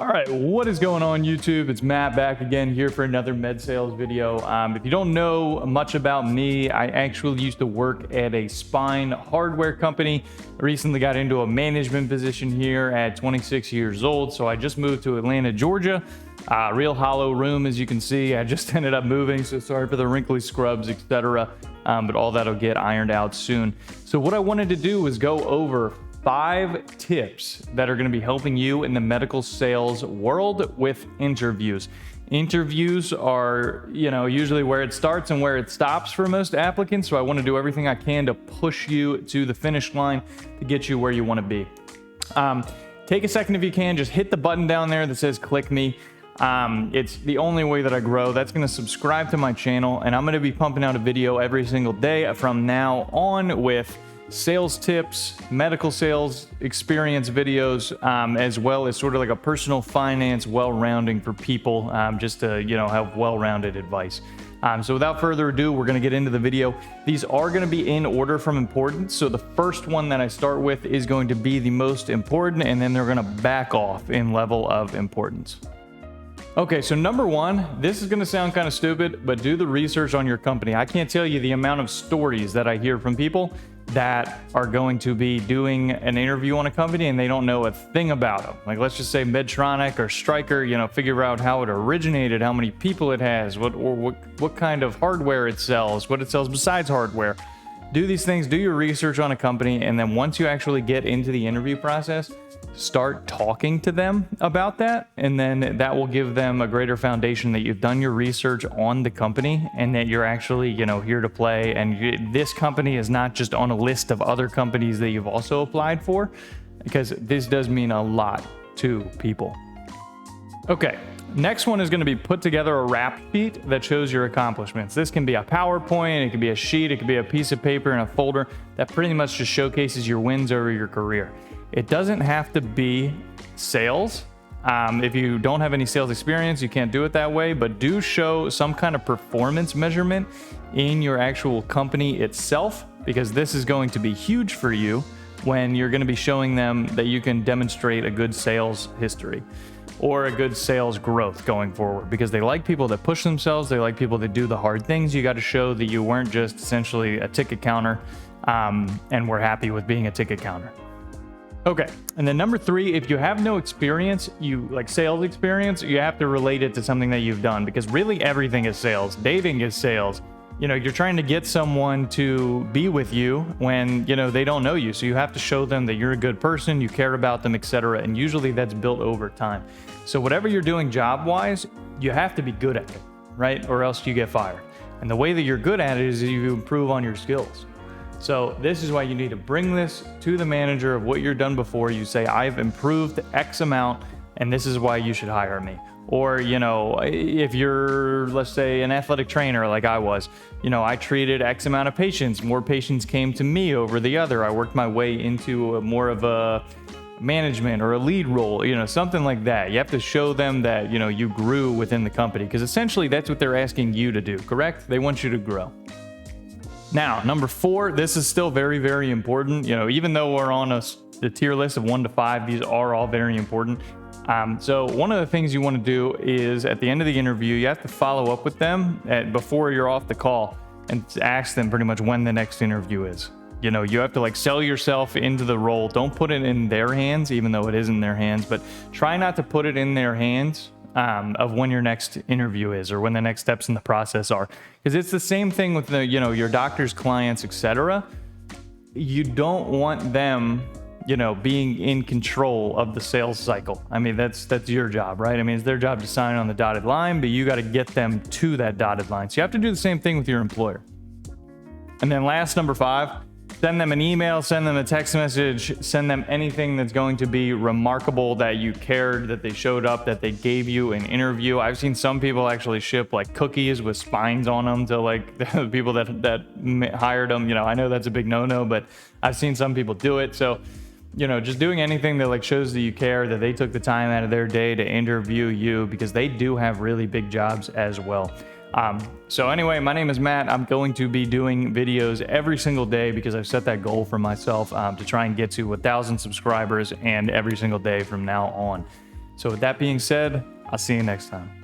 All right, what is going on YouTube? It's Matt back again here for another med sales video. If you don't know much about me, I actually used to work at a spine hardware company. I recently got into a management position here at 26 years old. So I just moved to Atlanta, Georgia. Real hollow room, as you can see. I just ended up moving, so sorry for the wrinkly scrubs, etc. But all that'll get ironed out soon. So what I wanted to do was go over 5 tips that are going to be helping you in the medical sales world with interviews. Interviews are, usually where it starts and where it stops for most applicants. So I want to do everything I can to push you to the finish line to get you where you want to be. Take a second if you can, just hit the button down there that says click me. It's the only way that I grow. That's going to subscribe to my channel, and I'm going to be pumping out a video every single day from now on with sales tips, medical sales experience videos, as well as sort of like a personal finance well-rounding for people, just to have well-rounded advice. So without further ado, we're going to get into the video. These are going to be in order from importance. So the first one that I start with is going to be the most important, and then they're going to back off in level of importance. Okay, so number one, this is going to sound kind of stupid, but do the research on your company. I can't tell you the amount of stories that I hear from people that are going to be doing an interview on a company and they don't know a thing about them. Like, let's just say Medtronic or Stryker, figure out how it originated, how many people it has, what kind of hardware it sells, what it sells besides hardware. Do these things, do your research on a company, and then once you actually get into the interview process, start talking to them about that, and then that will give them a greater foundation that you've done your research on the company and that you're actually, here to play, and this company is not just on a list of other companies that you've also applied for, because this does mean a lot to people. Okay. Next one is going to be put together a rap sheet that shows your accomplishments. This can be a PowerPoint, it can be a sheet, it could be a piece of paper and a folder that pretty much just showcases your wins over your career. It doesn't have to be sales. If you don't have any sales experience, you can't do it that way, but do show some kind of performance measurement in your actual company itself, because this is going to be huge for you when you're going to be showing them that you can demonstrate a good sales history or a good sales growth going forward, because they like people that push themselves. They like people that do the hard things. You got to show that you weren't just essentially a ticket counter, and we're happy with being a ticket counter. Okay, and then number 3, if you have no experience, sales experience, you have to relate it to something that you've done, because really everything is sales. Dating is sales. You're trying to get someone to be with you when, they don't know you. So you have to show them that you're a good person, you care about them, etc. And usually that's built over time. So whatever you're doing job-wise, you have to be good at it, right? Or else you get fired. And the way that you're good at it is you improve on your skills. So this is why you need to bring this to the manager of what you've done before. You say, I've improved X amount, and this is why you should hire me. Or, if you're, let's say, an athletic trainer like I was, I treated X amount of patients. More patients came to me over the other. I worked my way into more of a management or a lead role, something like that. You have to show them that, you grew within the company, because essentially that's what they're asking you to do, correct? They want you to grow. Now, number 4, this is still very, very important. Even though we're on the tier list of 1 to 5, these are all very important. So one of the things you want to do is at the end of the interview, you have to follow up with them before you're off the call and ask them pretty much when the next interview is. You have to sell yourself into the role. Don't put it in their hands, even though it is in their hands, but try not to put it in their hands of when your next interview is or when the next steps in the process are. Because it's the same thing with your doctor's clients, etc. You don't want them being in control of the sales cycle. I mean, that's your job, right? I mean, it's their job to sign on the dotted line, but you got to get them to that dotted line. So you have to do the same thing with your employer. And then last, number 5, send them an email, send them a text message, send them anything that's going to be remarkable that you cared, that they showed up, that they gave you an interview. I've seen some people actually ship cookies with spines on them to the people that hired them. I know that's a big no-no, but I've seen some people do it. So just doing anything that shows that you care, that they took the time out of their day to interview you, because they do have really big jobs as well. So anyway, my name is Matt. I'm going to be doing videos every single day because I've set that goal for myself to try and get to 1,000 subscribers and every single day from now on. So with that being said, I'll see you next time.